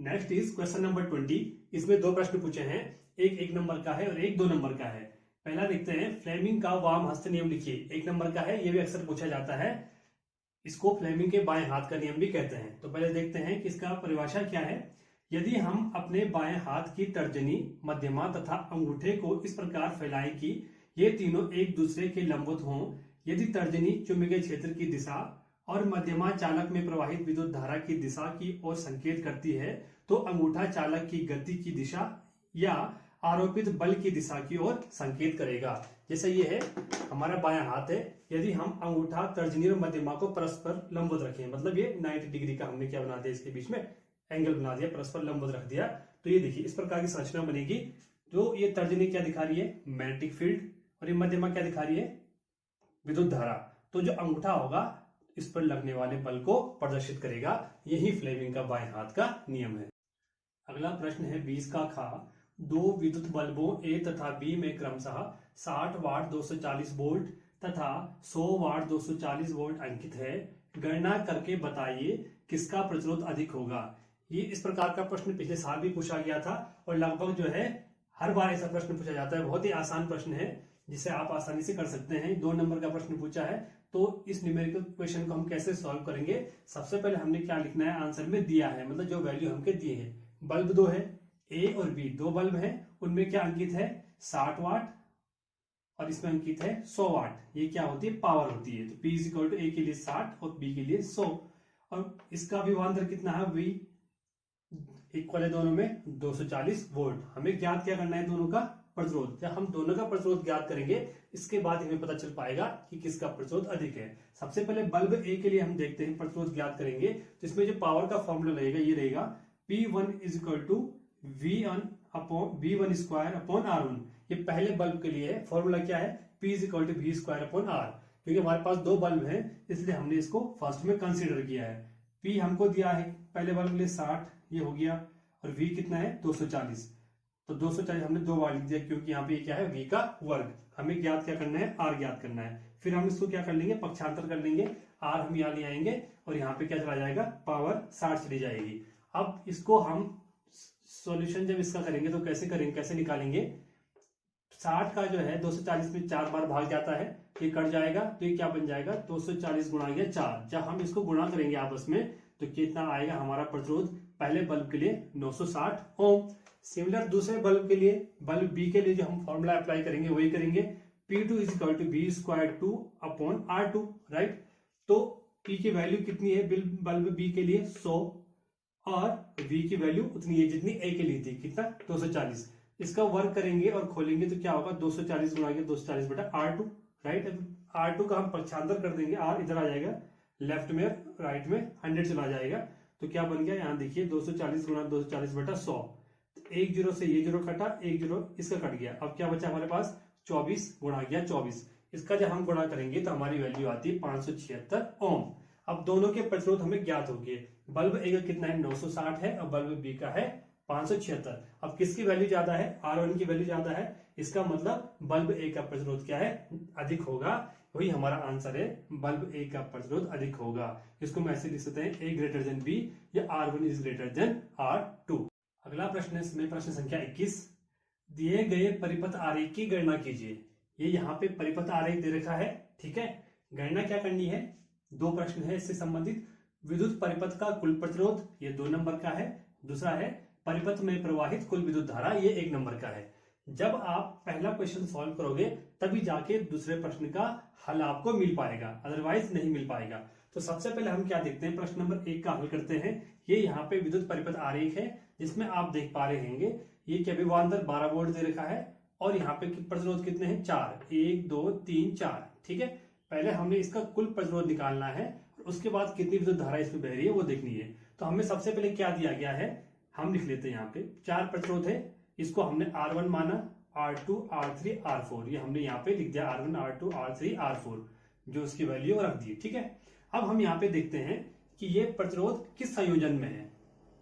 Next is question number 20। इसमें दो प्रश्न पूछे हैं, एक नंबर का है और एक 2 नंबर का है। पहला देखते हैं, फ्लेमिंग का वाम हस्त नियम लिखिए। 1 नंबर का है, ये भी अक्सर पूछा जाता है, इसको फ्लेमिंग के बाएं हाथ का नियम भी कहते हैं। तो पहले देखते हैं कि इसका परिभाषा क्या है। यदि हम अपने बाएं हाथ की तर्जनी, मध्यमा तथा अंगूठे को इस प्रकार फैलाएं कि ये तीनों एक दूसरे के लंबवत हों, यदि तर्जनी चुंबकीय क्षेत्र की दिशा और मध्यमा चालक में प्रवाहित विद्युत धारा की दिशा की ओर संकेत करती है, तो अंगूठा चालक की गति की दिशा या आरोपित बल की दिशा की ओर संकेत करेगा। जैसे ये है, हमारा बायां हाथ है, यदि हम अंगूठा, तर्जनी और मध्यमा को परस्पर लंबवत रखें, मतलब ये 90 डिग्री का हमने क्या बना दिया, इसके बीच में एंगल बना दिया, परस्पर लंबवत रख दिया, तो ये देखिए इस प्रकार की संरचना बनेगी। तो ये तर्जनी क्या दिखा रही है, मैग्नेटिक फील्ड, और ये मध्यमा क्या दिखा रही है, विद्युत धारा। तो जो अंगूठा होगा इस पर लगने वाले बल को प्रदर्शित करेगा। यही फ्लेमिंग का बाएं हाथ का नियम है। अगला प्रश्न है 20 का खा। दो विद्युत बल्बों ए तथा बी में क्रमशः 60 वाट 240 वोल्ट तथा 100 वाट 240 वोल्ट अंकित है। गणना करके बताइए किसका प्रतिरोध अधिक होगा। ये इस प्रकार का प्रश्न पिछले साल भी पूछा गया था और लगभग जो है हर बार ऐसा प्रश्न पूछा जाता है। बहुत ही आसान प्रश्न है जिसे आप आसानी से कर सकते हैं। 2 नंबर का प्रश्न पूछा है, तो इस न्यूमेरिकल क्वेश्चन को हम कैसे सॉल्व करेंगे। सबसे पहले हमने क्या लिखना है, आंसर में दिया है, मतलब जो वैल्यू हमके दिए हैं। बल्ब 2 है, ए और बी 2 बल्ब हैं, उनमें क्या अंकित है 60 वाट और इसमें अंकित है 100 वाट। ये क्या होती है, पावर होती है। तो P इक्वल टू ए के लिए 60 और बी के लिए 100, और इसका विभवांतर कितना है, V इक्वल है दोनों में 240 वोल्ट। हमें ज्ञात क्या करना है, दोनों का प्रतिरोध। जब हम दोनों का प्रतिरोध ज्ञात करेंगे, इसके बाद हमें पता चल पाएगा कि किसका प्रतिरोध अधिक है। सबसे पहले बल्ब ए के लिए हम देखते हैं, प्रतिरोध ज्ञात करेंगे तो इसमें जो पावर का फॉर्मूला लगेगा ये रहेगा P1 is equal to V1 square upon R1। ये पहले बल्ब के लिए है। फॉर्मूला क्या है, P is equal to V square upon R। क्योंकि हमारे पास 2 बल्ब हैं इसलिए हमने इसको फर्स्ट में कंसीडर किया है। P हमको दिया है पहले बल्ब के लिए 60, ये हो गया, और V कितना है 240। तो 240 हमने 2 बार लिख दिया क्योंकि यहाँ पे क्या है, V का वर्ग। हमें ज्ञात क्या करना है, R ज्ञात करना है। फिर हम इसको क्या कर लेंगे, पक्षांतर कर लेंगे, R हम यहाँ ले आएंगे और यहाँ पे क्या चला जाएगा, पावर 60 चली जाएगी। अब इसको हम सॉल्यूशन जब इसका करेंगे तो कैसे करेंगे, कैसे निकालेंगे। 60 का जो है 240 में 4 बार भाग जाता है, ये कट जाएगा, तो ये क्या बन जाएगा 240 गुणा गया 4। जब हम इसको गुणा करेंगे आपस में तो कितना आएगा हमारा प्रतिरोध, पहले बल्ब के लिए 960 ओम। सिमिलर दूसरे बल्ब के लिए, बल्ब बी के लिए जो हम फॉर्मूला अप्लाई करेंगे वही करेंगे। P2 is equal to B square 2 upon R2, right. तो P की वैल्यू कितनी है बल्ब बी के लिए 100 और V की वैल्यू उतनी है जितनी A के लिए थी, कितना 240। इसका वर्क करेंगे और खोलेंगे तो क्या होगा 240 गुणा 240 बटा R2, राइट। R2 का हम पक्षांतर कर देंगे, R इधर आ जाएगा, लेफ्ट में राइट में 100 चला जाएगा, तो क्या बन गया, यहाँ देखिए 240 गुणा 240 बटा 100। एक जीरो से ये जीरो कटा, एक जीरो इसका कट गया। अब क्या बचा हमारे पास 24 गुणा गया 24। इसका जब हम गुणा करेंगे तो हमारी वैल्यू आती है 576 ओम। अब दोनों के प्रतिरोध हमें ज्ञात हो गए। बल्ब ए का कितना है 960 है और बल्ब बी का है 576। अब किसकी वैल्यू ज्यादा है, R1 की वैल्यू ज्यादा है। इसका मतलब बल्ब ए का प्रतिरोध क्या है, अधिक होगा। वही हमारा आंसर है, बल्ब ए का प्रतिरोध अधिक होगा। इसको हम ऐसे लिख सकते हैं, A ग्रेटर देन B या R1 is greater than R2। अगला प्रश्न है इसमें प्रश्न संख्या 21। दिए गए परिपथ आरेख की गणना कीजिए। ये यहाँ पे परिपथ आरेख दे रखा है, ठीक है। गणना क्या करनी है, 2 प्रश्न है इससे संबंधित। विद्युत परिपथ का कुल प्रतिरोध, ये 2 नंबर का है। दूसरा है परिपथ में प्रवाहित कुल विद्युत धारा, ये 1 नंबर का है। जब आप पहला क्वेश्चन सॉल्व करोगे तभी जाके दूसरे प्रश्न का हल आपको मिल पाएगा, अदरवाइज नहीं मिल पाएगा। तो सबसे पहले हम क्या देखते हैं, प्रश्न नंबर 1 का हल करते हैं। ये यहाँ पे विद्युत परिपथ आरेख है जिसमें आप देख पा रहे होंगे ये क्या विभवांतर 12 वोल्ट दे रखा है और यहाँ पे प्रतिरोध कितने हैं 4, 1 2 3 4, ठीक है। पहले हमने इसका कुल प्रतिरोध निकालना है और उसके बाद कितनी विद्युत धारा इसमें बह रही है वो देखनी है। तो हमें सबसे पहले क्या दिया गया है, हम लिख लेते हैं यहाँ पे 4 प्रतिरोध है, इसको हमने R1 माना, R2 R3 R4, ये हमने यहाँ पे लिख दिया R1 R2 R3 R4, जो उसकी वैल्यू रख दी, ठीक है। अब हम यहाँ पे देखते हैं कि ये प्रतिरोध किस संयोजन में है।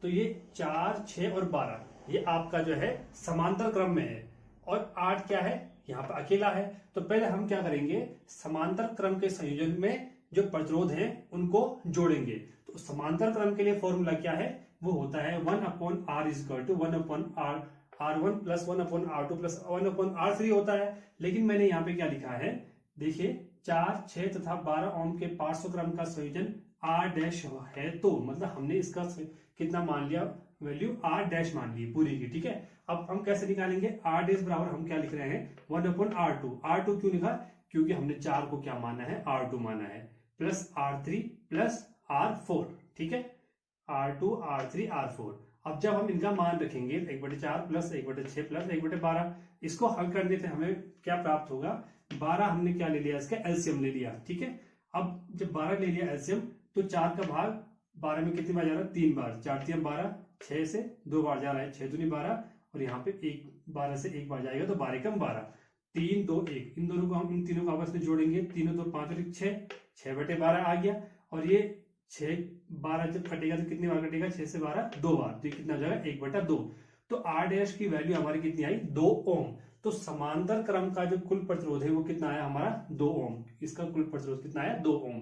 तो ये 4 6 और 12 ये आपका जो है समांतर क्रम में है और 8 क्या है यहाँ पे अकेला है। तो पहले हम क्या करेंगे, समांतर क्रम के संयोजन में जो प्रतिरोध है उनको जोड़ेंगे। तो समांतर क्रम के लिए फॉर्मूला क्या है, वो होता है 1/r is equal to 1/r1 plus 1/r2 plus 1/r3 होता है। लेकिन मैंने यहाँ पे क्या लिखा है, देखिए 4, 6 तथा 12 ओम के पार्श्व क्रम का संयोजन r डैश है, तो मतलब हमने इसका कितना मान लिया, वैल्यू r डैश मान ली पूरी की। ठीक है, अब हम कैसे निकालेंगे, r डैश बराबर हम क्या लिख रहे हैं 1/r2। r2 क्यों लिखा, क्योंकि हमने 4 को क्या माना है, r2 माना है, प्लस r3 प्लस r4। ठीक है, r2 r3 r4। अब जब हम इनका मान रखेंगे 1/4 प्लस 1/6 प्लस 1/12, इसको हल करने से हमें क्या प्राप्त होगा, 12 हमने क्या ले लिया, इसका एलसीएम ले लिया। ठीक है, अब जब 12 ले लिया एलसीएम, तो 4 का भाग 12 में कितनी बार जा रहा है, 3 बार, 4 3 12, 6 से 2 बार जा रहा है, 6 दूनी 12, और यहाँ पे 12 से 1 बार जाएगा, तो 12 कम 12, 3 2 1, इन दोनों को हम इन तीनों को आपस में जोड़ेंगे, तीनों तो 5 और 6/12 आ गया। और ये 6 12 जब कटेगा तो कितनी बार कटेगा, 6 से 12 2 बार, तो ये कितना हो जाएगा 1/2। तो r डैश की वैल्यू हमारी कितनी आई, 2 ओम। तो समांतर क्रम का जो कुल प्रतिरोध है वो कितना आया हमारा, 2 ओम। इसका कुल प्रतिरोध कितना आया, 2 ओम।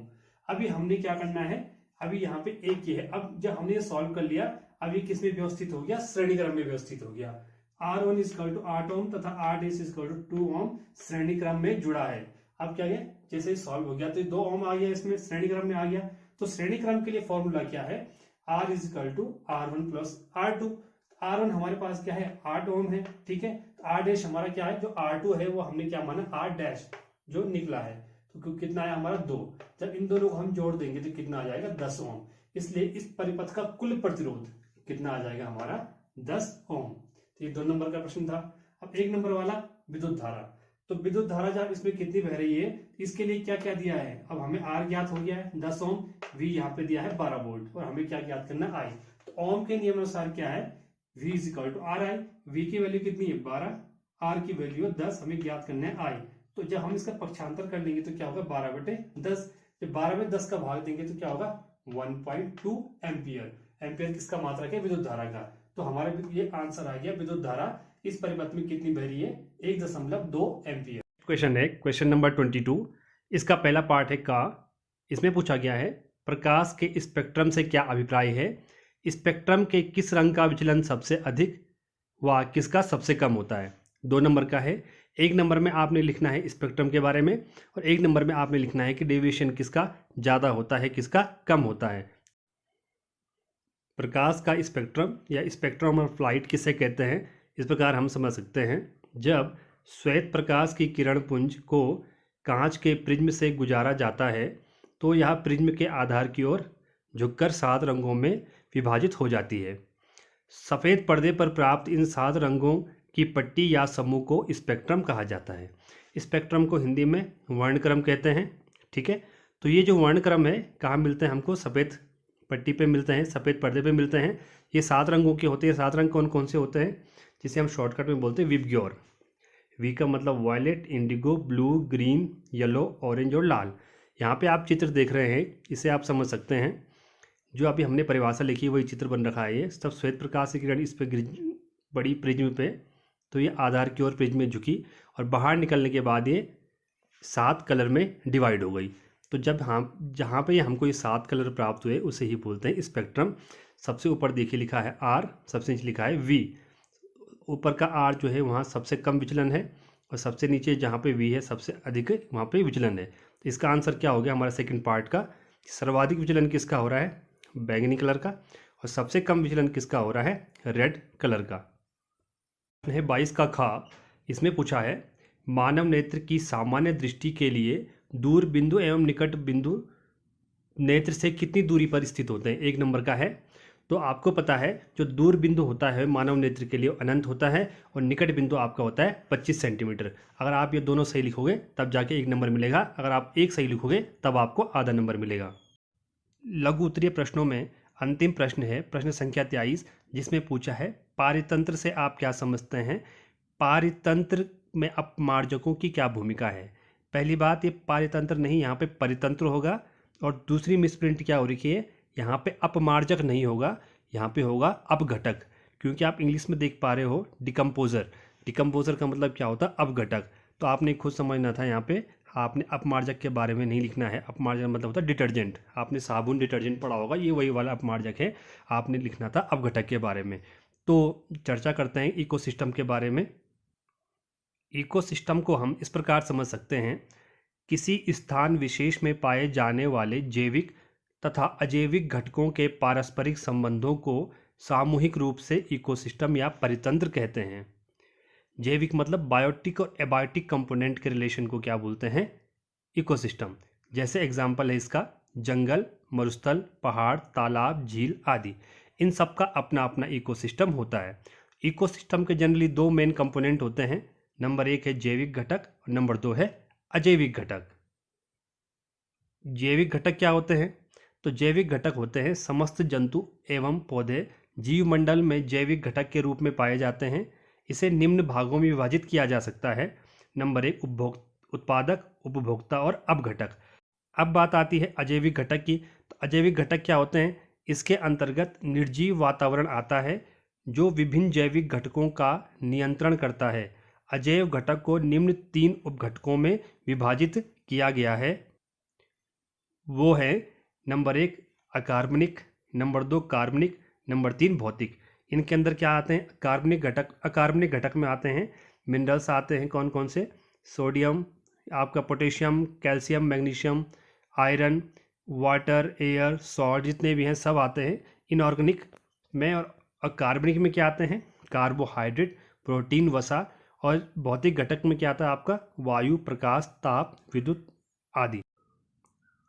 अभी हमने क्या करना है, अभी यहाँ पे एक ही है। अब जब हमने ये सॉल्व कर लिया, अब ये किस में व्यवस्थित हो गया, श्रेणी क्रम में व्यवस्थित हो गया। r1 is equal to 8 ohm तथा r dash is equal to 2 ohm श्रेणी क्रम में जुड़ा है। अब क्या है, जैसे ही सॉल्व हो गया तो 2 ओम आ गया, इसमें श्रेणी क्रम में आ गया। तो श्रेणी क्रम के लिए फॉर्मूला क्या है, r is equal to r1 plus r2। r1 हमारे पास क्या है, 8 ओम है। ठीक है, r डैश हमारा क्या है, जो r2 है वो हमने क्या माना, r डैश जो निकला है, तो कितना आया हमारा 2। जब इन दोनों को हम जोड़ देंगे तो कितना आ जाएगा, 10 ओम। इसलिए इस परिपथ का कुल प्रतिरोध कितना आ जाएगा हमारा, 10 ओम। तो ये 2 नंबर का प्रश्न था। अब 1 नंबर वाला विद्युत धारा, तो विद्युत धारा जब इसमें कितनी बह रही है, इसके लिए क्या क्या दिया है, अब हमें R ज्ञात हो गया है 10 ओम, V यहाँ पे दिया है 12 वोल्ट, और हमें क्या ज्ञात करना है, I। तो ओम के नियम अनुसार क्या है, V is equal to RI। V की वैल्यू कितनी है 12, R की वैल्यू 10, हमें ज्ञात करना है I। तो जब हम इसका पक्षांतर कर लेंगे तो क्या होगा, 12/10। जब 12 में 10 का भाग देंगे तो क्या होगा, 1.2 एम्पियर। एम्पियर किसका मात्रक है, विद्युत धारा का। तो हमारा ये आंसर आ गया, विद्युत धारा इस परिपथ में कितनी बह रही है, 1.2 एम्पियर। क्वेश्चन है, क्वेश्चन नंबर 22। इसका पहला पार्ट है का। इसमें पूछा गया है, प्रकाश के स्पेक्ट्रम से क्या अभिप्राय है, स्पेक्ट्रम के किस रंग का विचलन सबसे अधिक व किसका सबसे कम होता है। 2 नंबर का है। 1 नंबर में आपने लिखना है स्पेक्ट्रम के बारे में, और 1 नंबर में आपने लिखना है कि डेविएशन किसका ज़्यादा होता है, किसका कम होता है। प्रकाश का स्पेक्ट्रम या स्पेक्ट्रम ऑफ लाइट किसे कहते हैं, इस प्रकार हम समझ सकते हैं, जब श्वेत प्रकाश की किरण पुंज को कांच के प्रिज्म से गुजारा जाता है तो यह प्रिज्म के आधार की ओर झुककर 7 रंगों में विभाजित हो जाती है। सफ़ेद पर्दे पर प्राप्त इन 7 रंगों की पट्टी या समूह को स्पेक्ट्रम कहा जाता है। स्पेक्ट्रम को हिंदी में वर्णक्रम कहते हैं। ठीक है, तो ये जो वर्णक्रम है कहाँ मिलते हैं हमको, सफ़ेद पट्टी पे मिलते हैं, सफ़ेद पर्दे पे मिलते हैं। ये 7 रंगों के होते हैं। 7 रंग कौन कौन से होते हैं, जिसे हम शॉर्टकट में बोलते हैं विबग्योर। वी का मतलब violet, indigo, blue, green, yellow, orange और लाल। यहाँ पे आप चित्र देख रहे हैं, इसे आप समझ सकते हैं। जो अभी हमने परिभाषा लिखी वही चित्र बन रखा है। ये सब श्वेत प्रकाश की किरण इस पर बड़ी प्रिज्म पे, तो ये आधार की ओर प्रिज्म में झुकी और बाहर निकलने के बाद ये 7 कलर में डिवाइड हो गई। तो जब हम जहाँ पे हमको ये 7 कलर प्राप्त हुए उसे ही बोलते हैं स्पेक्ट्रम। सबसे ऊपर देखिए लिखा है R, सबसे नीचे लिखा है V। ऊपर का R जो है वहाँ सबसे कम विचलन है, और सबसे नीचे जहाँ पे V है सबसे अधिक वहाँ पे विचलन है। तो इसका आंसर क्या हो गया हमारा सेकंड पार्ट का, सर्वाधिक विचलन किसका हो रहा है, बैंगनी कलर का, और सबसे कम विचलन किसका हो रहा है, रेड कलर का। है 22 का खा। इसमें पूछा है, मानव नेत्र की सामान्य दृष्टि के लिए दूर बिंदु एवं निकट बिंदु नेत्र से कितनी दूरी पर स्थित होते हैं। 1 नंबर का है। तो आपको पता है जो दूर बिंदु होता है मानव नेत्र के लिए अनंत होता है, और निकट बिंदु आपका होता है 25 सेंटीमीटर। अगर आप ये दोनों सही लिखोगे तब जाके 1 नंबर मिलेगा, अगर आप एक सही लिखोगे तब आपको आधा नंबर मिलेगा। लघु उत्तरीय प्रश्नों में अंतिम प्रश्न है प्रश्न संख्या 23, जिसमें पूछा है पारितंत्र से आप क्या समझते हैं। पारितंत्र में अपमार्जकों की क्या भूमिका है। पहली बात, ये पारितंत्र नहीं, यहाँ पे परितंत्र होगा। और दूसरी मिसप्रिंट क्या हो रखी है, यहाँ पे अपमार्जक नहीं होगा, यहाँ पे होगा अपघटक। क्योंकि आप इंग्लिश में देख पा रहे हो डिकम्पोजर। डिकम्पोजर का मतलब क्या होता है, अपघटक। तो आपने खुद समझना था यहाँ पे आपने अपमार्जक के बारे में नहीं लिखना है। अपमार्जक मतलब होता है डिटर्जेंट, आपने साबुन डिटर्जेंट पढ़ा होगा, ये वही वाला अपमार्जक है, आपने लिखना था अपघटक के बारे में। तो चर्चा करते हैं इकोसिस्टम के बारे में। इकोसिस्टम को हम इस प्रकार समझ सकते हैं, किसी स्थान विशेष में पाए जाने वाले जैविक तथा अजैविक घटकों के पारस्परिक संबंधों को सामूहिक रूप से इकोसिस्टम या परितंत्र कहते हैं। जैविक मतलब बायोटिक और एबायोटिक कंपोनेंट के रिलेशन को क्या बोलते हैं? इकोसिस्टम। जैसे एग्जाम्पल है इसका जंगल, मरुस्थल, पहाड़, तालाब, झील आदि। इन सब का अपना अपना इकोसिस्टम होता है। इकोसिस्टम के जनरली दो मेन कंपोनेंट होते हैं। नंबर 1 है जैविक घटक और नंबर 2 है अजैविक घटक। जैविक घटक क्या होते हैं? तो जैविक घटक होते हैं समस्त जंतु एवं पौधे जीवमंडल में जैविक घटक के रूप में पाए जाते हैं। इसे निम्न भागों में विभाजित किया जा सकता है। नंबर 1 उत्पादक, उपभोक्ता और अपघटक। अब बात आती है अजैविक घटक की। तो अजैविक घटक क्या होते हैं? इसके अंतर्गत निर्जीव वातावरण आता है जो विभिन्न जैविक घटकों का नियंत्रण करता है। अजैव घटक को निम्न 3 उपघटकों में विभाजित किया गया है। वो है नंबर 1 अकार्बनिक, नंबर 2 कार्बनिक, नंबर 3 भौतिक। इनके अंदर क्या आते हैं? कार्बनिक घटक। अकार्बनिक घटक में आते हैं मिनरल्स आते हैं, कौन कौन से? सोडियम, आपका potassium, calcium, magnesium, iron, water, air, salt, जितने भी हैं सब आते हैं इनऑर्गेनिक में। और कार्बनिक में क्या आते हैं? कार्बोहाइड्रेट, प्रोटीन, वसा। और भौतिक घटक में क्या आता है आपका? वायु, प्रकाश, ताप, विद्युत आदि।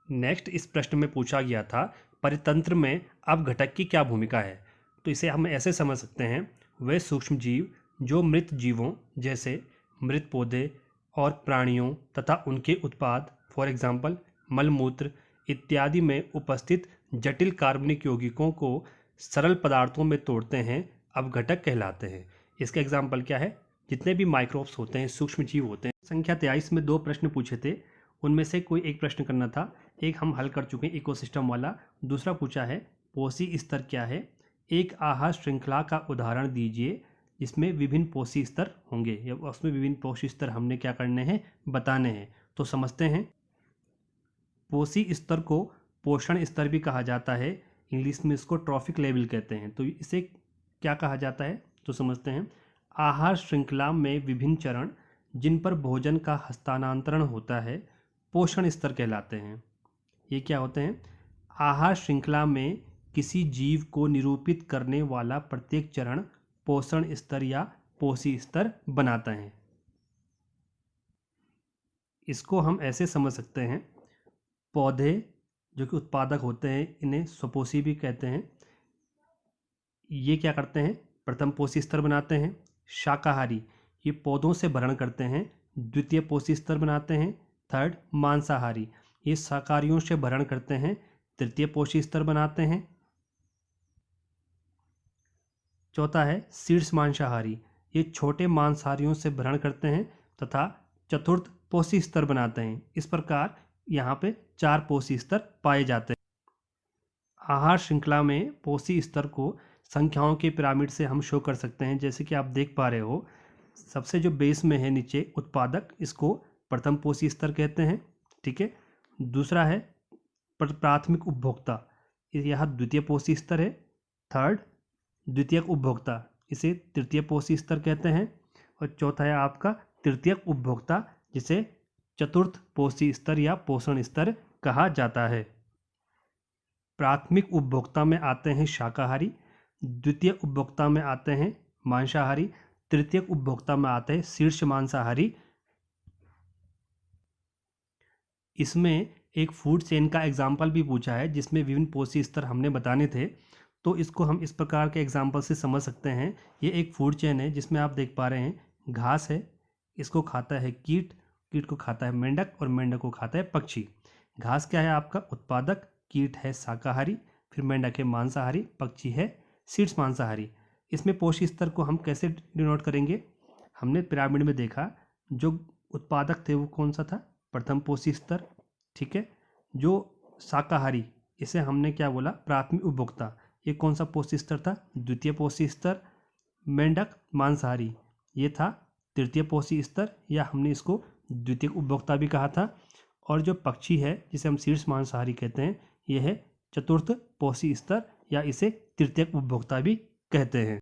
नेक्स्ट इस प्रश्न में पूछा गया था परितंत्र में अपघटक की क्या भूमिका है? तो इसे हम ऐसे समझ सकते हैं, वे सूक्ष्म जीव जो मृत जीवों जैसे मृत पौधे और प्राणियों तथा उनके उत्पाद फॉर एग्जाम्पल मलमूत्र इत्यादि में उपस्थित जटिल कार्बनिक यौगिकों को सरल पदार्थों में तोड़ते हैं, अपघटक कहलाते हैं। इसका एग्जाम्पल क्या है? जितने भी माइक्रोब्स होते हैं, सूक्ष्म जीव होते हैं। संख्या 23 में 2 प्रश्न पूछे थे, उनमें से कोई एक प्रश्न करना था। एक हम हल कर चुके हैं इकोसिस्टम वाला। दूसरा पूछा है पोषी स्तर क्या है? एक आहार श्रृंखला का उदाहरण दीजिए जिसमें विभिन्न पोषी स्तर होंगे, या उसमें विभिन्न पोषी स्तर हमने क्या करने हैं? बताने हैं। तो समझते हैं। पोषी स्तर को पोषण स्तर भी कहा जाता है, इंग्लिश में इसको ट्रॉफिक लेवल कहते हैं। तो इसे क्या कहा जाता है? तो समझते हैं। आहार श्रृंखला में विभिन्न चरण जिन पर भोजन का हस्तांतरण होता है पोषण स्तर कहलाते हैं। ये क्या होते हैं? आहार श्रृंखला में किसी जीव को निरूपित करने वाला प्रत्येक चरण पोषण स्तर या पोषी स्तर बनाता है। इसको हम ऐसे समझ सकते हैं, पौधे जो कि उत्पादक होते हैं इन्हें स्वपोषी भी कहते हैं। ये क्या करते हैं? प्रथम पोषी स्तर बनाते हैं। शाकाहारी ये पौधों से भरण करते हैं, द्वितीय पोषी स्तर बनाते हैं। थर्ड मांसाहारी ये शाकाहारियों से भरण करते हैं, तृतीय पोषी स्तर बनाते हैं। चौथा है शीर्ष मांसाहारी ये छोटे मांसाहारियों से भरण करते हैं तथा चतुर्थ पोषी स्तर बनाते हैं। इस प्रकार यहाँ पे 4 पोषी स्तर पाए जाते हैं। आहार श्रृंखला में पोषी स्तर को संख्याओं के पिरामिड से हम शो कर सकते हैं। जैसे कि आप देख पा रहे हो, सबसे जो बेस में है नीचे उत्पादक, इसको प्रथम पोषी स्तर कहते हैं। ठीक है। दूसरा है प्राथमिक उपभोक्ता, यह द्वितीय पोषी स्तर है। थर्ड द्वितीयक उपभोक्ता, इसे तृतीय पोषी स्तर कहते हैं। और चौथा है आपका तृतीयक उपभोक्ता, जिसे चतुर्थ पोषी स्तर या पोषण स्तर कहा जाता है। प्राथमिक उपभोक्ता में आते हैं शाकाहारी, द्वितीय उपभोक्ता में आते हैं मांसाहारी, तृतीयक उपभोक्ता में आते हैं शीर्ष मांसाहारी। इसमें एक फूड चेन का एग्जाम्पल भी पूछा है जिसमें विभिन्न पोषी स्तर हमने बताने थे। तो इसको हम इस प्रकार के एग्जाम्पल से समझ सकते हैं। ये एक फूड चेन है जिसमें आप देख पा रहे हैं घास है, इसको खाता है कीट, कीट को खाता है मेंढक और मेंढक को खाता है पक्षी। घास क्या है आपका? उत्पादक, कीट है शाकाहारी, फिर मेंढक है मांसाहारी, पक्षी है शीर्ष मांसाहारी। इसमें पोषी स्तर को हम कैसे डिनोट करेंगे? हमने पिरामिड में देखा जो उत्पादक थे वो कौन सा था? प्रथम पोषी स्तर। ठीक है। जो शाकाहारी, इसे हमने क्या बोला? प्राथमिक उपभोक्ता। ये कौन सा पोषी स्तर था? द्वितीय पोषी स्तर। मेंढक मांसाहारी, ये था तृतीय पोषी स्तर, या हमने इसको द्वितीयक उपभोक्ता भी कहा था। और जो पक्षी है जिसे हम शीर्ष मांसाहारी कहते हैं, यह है चतुर्थ पोषी स्तर या इसे तृतीयक उपभोक्ता भी कहते हैं।